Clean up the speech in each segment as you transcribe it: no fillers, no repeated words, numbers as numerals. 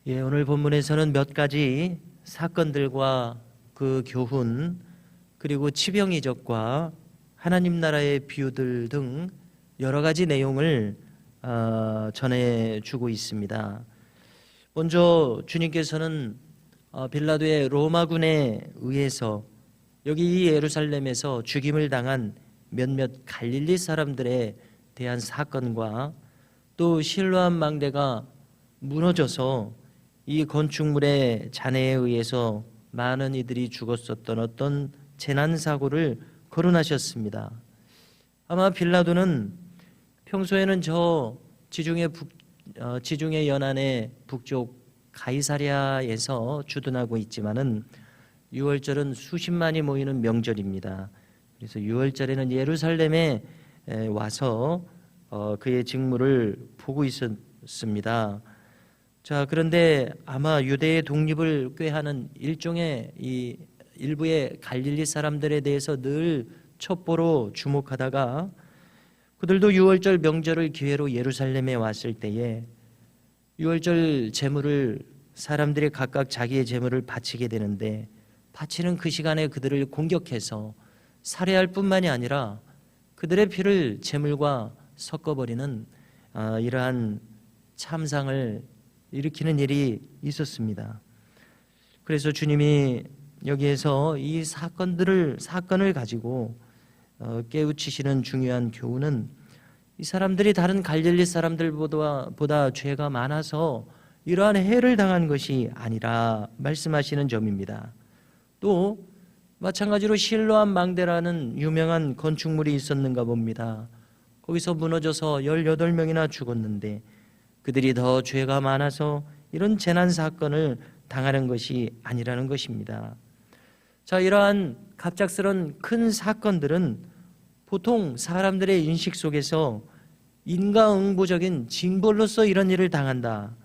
오늘 본문에서는 몇 가지 사건들과 그 교훈, 그리고 치병이적과 하나님 나라의 비유들 등 여러 가지 내용을 전해주고 있습니다. 먼저 주님께서는 빌라도의 로마군에 의해서 여기 이 예루살렘에서 죽임을 당한 몇몇 갈릴리 사람들에 대한 사건과 또 실로암 망대가 무너져서 이 건축물의 잔해에 의해서 많은 이들이 죽었었던 어떤 재난사고를 거론하셨습니다. 아마 빌라도는 평소에는 저 지중해 연안의 북쪽 가이사랴에서 주둔하고 있지만은 6월절은 수십만이 모이는 명절입니다. 그래서 6월절에는 예루살렘에 와서 그의 직무를 보고 있었습니다. 자, 그런데 아마 유대의 독립을 꾀하는 일종의 이 일부의 갈릴리 사람들에 대해서 늘 첩보로 주목하다가 그들도 6월절 명절을 기회로 예루살렘에 왔을 때에 6월절 제물을 사람들이 각각 자기의 제물을 바치게 되는데 바치는 그 시간에 그들을 공격해서 살해할 뿐만이 아니라 그들의 피를 제물과 섞어버리는 이러한 참상을 일으키는 일이 있었습니다. 그래서 주님이 여기에서 이 사건을 가지고 깨우치시는 중요한 교훈은 이 사람들이 다른 갈릴리 사람들보다 죄가 많아서 이러한 해를 당한 것이 아니라 말씀하시는 점입니다. 또 마찬가지로 실로암 망대라는 유명한 건축물이 있었는가 봅니다. 거기서 무너져서 18명이나 죽었는데 그들이 더 죄가 많아서 이런 재난 사건을 당하는 것이 아니라는 것입니다. 자, 이러한 갑작스런 큰 사건들은 보통 사람들의 인식 속에서 인과응보적인 징벌로서 이런 일을 당한다,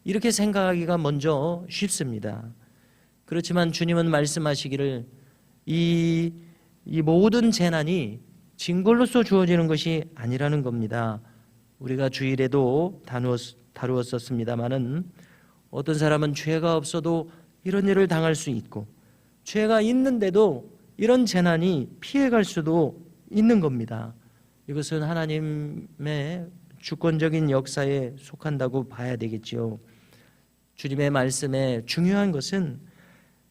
이렇게 생각하기가 먼저 쉽습니다. 그렇지만 주님은 말씀하시기를 이 모든 재난이 징벌로서 주어지는 것이 아니라는 겁니다. 우리가 주일에도 다루었었습니다마는 어떤 사람은 죄가 없어도 이런 일을 당할 수 있고 죄가 있는데도 이런 재난이 피해갈 수도 있는 겁니다. 이것은 하나님의 주권적인 역사에 속한다고 봐야 되겠지요. 주님의 말씀에 중요한 것은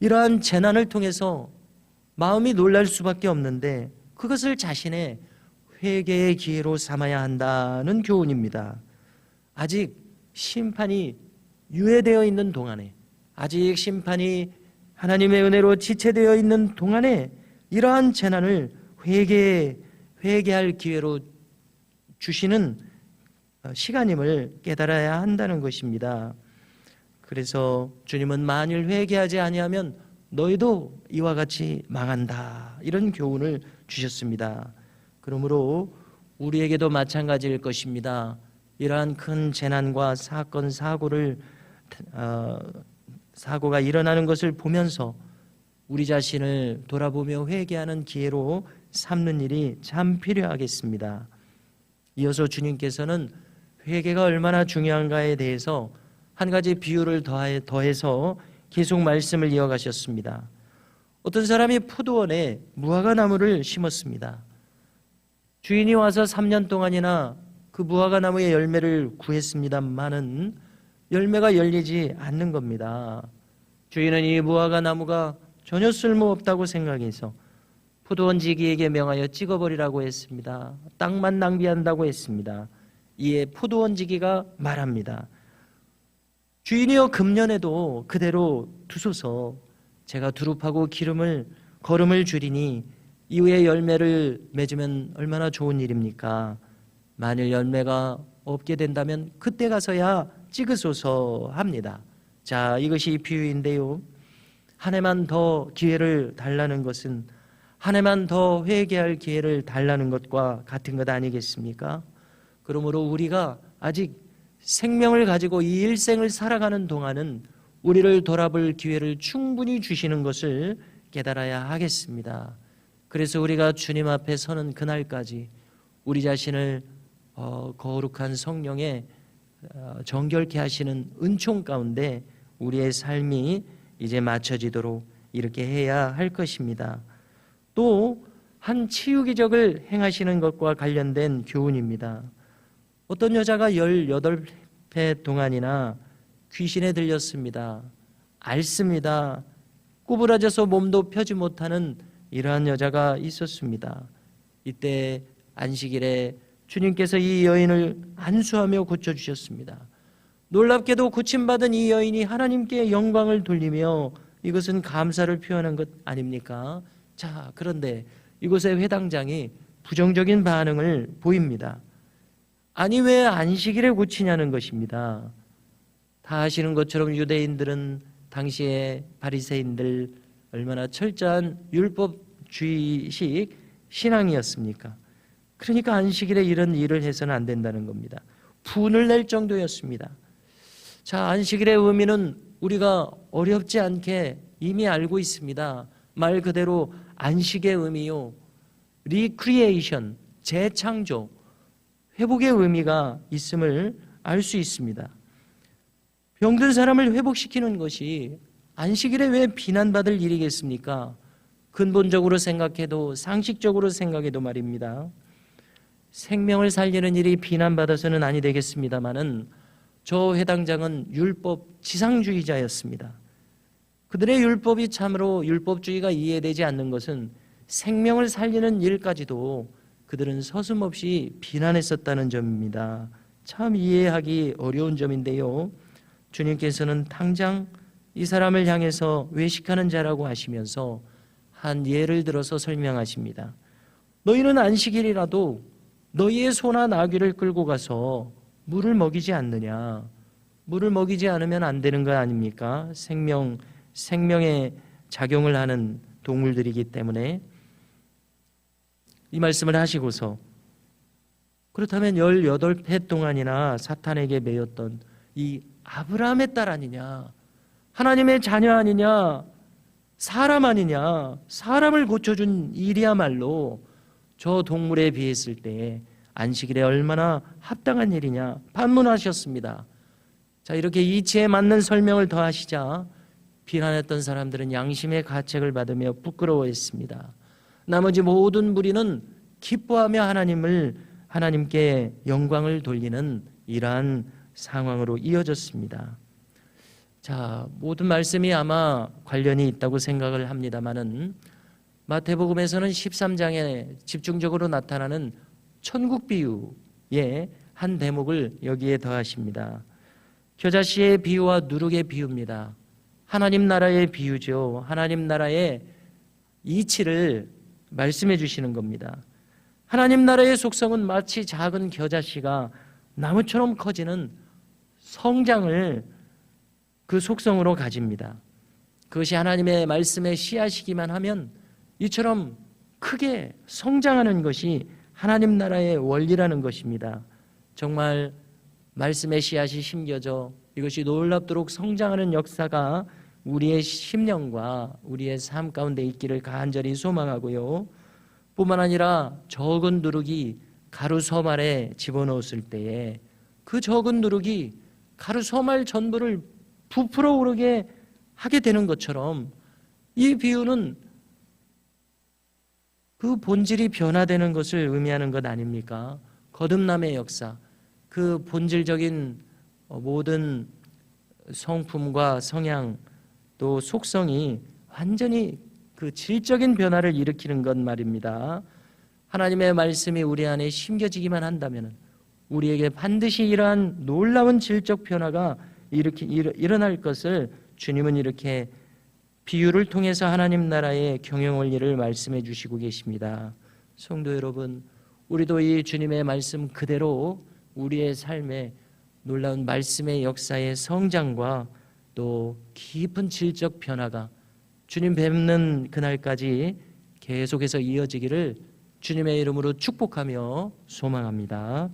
이러한 재난을 통해서 마음이 놀랄 수밖에 없는데 그것을 자신의 회개의 기회로 삼아야 한다는 교훈입니다. 아직 심판이 유예되어 있는 동안에, 아직 심판이 하나님의 은혜로 지체되어 있는 동안에 이러한 재난을 회개할 기회로 주시는 시간임을 깨달아야 한다는 것입니다. 그래서 주님은 만일 회개하지 아니하면 너희도 이와 같이 망한다, 이런 교훈을 주셨습니다. 그러므로 우리에게도 마찬가지일 것입니다. 이러한 큰 재난과 사건, 사고가 일어나는 것을 보면서 우리 자신을 돌아보며 회개하는 기회로 삼는 일이 참 필요하겠습니다. 이어서 주님께서는 회개가 얼마나 중요한가에 대해서 한 가지 비유를 더해서 계속 말씀을 이어가셨습니다. 어떤 사람이 포도원에 무화과나무를 심었습니다. 주인이 와서 3년 동안이나 그 무화과나무의 열매를 구했습니다만은 열매가 열리지 않는 겁니다. 주인은 이 무화과나무가 전혀 쓸모없다고 생각해서 포도원지기에게 명하여 찍어버리라고 했습니다. 땅만 낭비한다고 했습니다. 이에 포도원지기가 말합니다. 주인이여, 금년에도 그대로 두소서. 제가 두릅하고 거름을 줄이니 이후에 열매를 맺으면 얼마나 좋은 일입니까? 만일 열매가 없게 된다면 그때 가서야 찍으소서 합니다. 자, 이것이 비유인데요. 한 해만 더 기회를 달라는 것은 한 해만 더 회개할 기회를 달라는 것과 같은 것 아니겠습니까? 그러므로 우리가 아직 생명을 가지고 이 일생을 살아가는 동안은 우리를 돌아볼 기회를 충분히 주시는 것을 깨달아야 하겠습니다. 그래서 우리가 주님 앞에 서는 그날까지 우리 자신을 거룩한 성령의 정결케 하시는 은총 가운데 우리의 삶이 이제 맞춰지도록 이렇게 해야 할 것입니다. 또 한 치유 기적을 행하시는 것과 관련된 교훈입니다. 어떤 여자가 18회 동안이나 귀신에 들렸습니다. 앓습니다. 구부러져서 몸도 펴지 못하는 이러한 여자가 있었습니다. 이때 안식일에 주님께서 이 여인을 안수하며 고쳐주셨습니다. 놀랍게도 고침받은 이 여인이 하나님께 영광을 돌리며 이것은 감사를 표현한 것 아닙니까? 자, 그런데 이곳의 회당장이 부정적인 반응을 보입니다. 아니, 왜 안식일에 고치냐는 것입니다. 다 아시는 것처럼 유대인들은 당시에 바리새인들 얼마나 철저한 율법주의식 신앙이었습니까? 그러니까 안식일에 이런 일을 해서는 안 된다는 겁니다. 분을 낼 정도였습니다. 자, 안식일의 의미는 우리가 어렵지 않게 이미 알고 있습니다. 말 그대로 안식의 의미요, 리크리에이션, 재창조, 회복의 의미가 있음을 알 수 있습니다. 병든 사람을 회복시키는 것이 안식일에 왜 비난받을 일이겠습니까? 근본적으로 생각해도, 상식적으로 생각해도 말입니다. 생명을 살리는 일이 비난받아서는 아니 되겠습니다마는 저 회당장은 율법 지상주의자였습니다. 그들의 율법이 참으로 율법주의가 이해되지 않는 것은 생명을 살리는 일까지도 그들은 서슴없이 비난했었다는 점입니다. 참 이해하기 어려운 점인데요, 주님께서는 당장 이 사람을 향해서 외식하는 자라고 하시면서 한 예를 들어서 설명하십니다. 너희는 안식일이라도 너희의 소나 나귀를 끌고 가서 물을 먹이지 않느냐? 물을 먹이지 않으면 안 되는 거 아닙니까? 생명에 작용을 하는 동물들이기 때문에. 이 말씀을 하시고서 그렇다면 18회 동안이나 사탄에게 매였던 이 아브라함의 딸 아니냐, 하나님의 자녀 아니냐, 사람 아니냐, 사람을 고쳐준 일이야말로 저 동물에 비했을 때 안식일에 얼마나 합당한 일이냐 반문하셨습니다. 자, 이렇게 이치에 맞는 설명을 더하시자 비난했던 사람들은 양심의 가책을 받으며 부끄러워했습니다. 나머지 모든 무리는 기뻐하며 하나님께 영광을 돌리는 이러한 상황으로 이어졌습니다. 자, 모든 말씀이 아마 관련이 있다고 생각을 합니다마는 마태복음에서는 13장에 집중적으로 나타나는 천국 비유의 한 대목을 여기에 더하십니다. 겨자씨의 비유와 누룩의 비유입니다. 하나님 나라의 비유죠. 하나님 나라의 이치를 말씀해 주시는 겁니다. 하나님 나라의 속성은 마치 작은 겨자씨가 나무처럼 커지는 성장을 그 속성으로 가집니다. 그것이 하나님의 말씀의 씨앗이기만 하면 이처럼 크게 성장하는 것이 하나님 나라의 원리라는 것입니다. 정말 말씀의 씨앗이 심겨져 이것이 놀랍도록 성장하는 역사가 우리의 심령과 우리의 삶 가운데 있기를 간절히 소망하고요. 뿐만 아니라 적은 누룩이 가루 서말에 집어넣었을 때에 그 적은 누룩이 가루 서말 전부를 부풀어 오르게 하게 되는 것처럼 이 비유는 그 본질이 변화되는 것을 의미하는 것 아닙니까? 거듭남의 역사, 그 본질적인 모든 성품과 성향 또 속성이 완전히 그 질적인 변화를 일으키는 것 말입니다. 하나님의 말씀이 우리 안에 심겨지기만 한다면 우리에게 반드시 이러한 놀라운 질적 변화가 일어날 것을 주님은 이렇게 비유를 통해서 하나님 나라의 경영 원리를 말씀해 주시고 계십니다. 성도 여러분, 우리도 이 주님의 말씀 그대로 우리의 삶에 놀라운 말씀의 역사의 성장과 또 깊은 질적 변화가 주님 뵙는 그날까지 계속해서 이어지기를 주님의 이름으로 축복하며 소망합니다.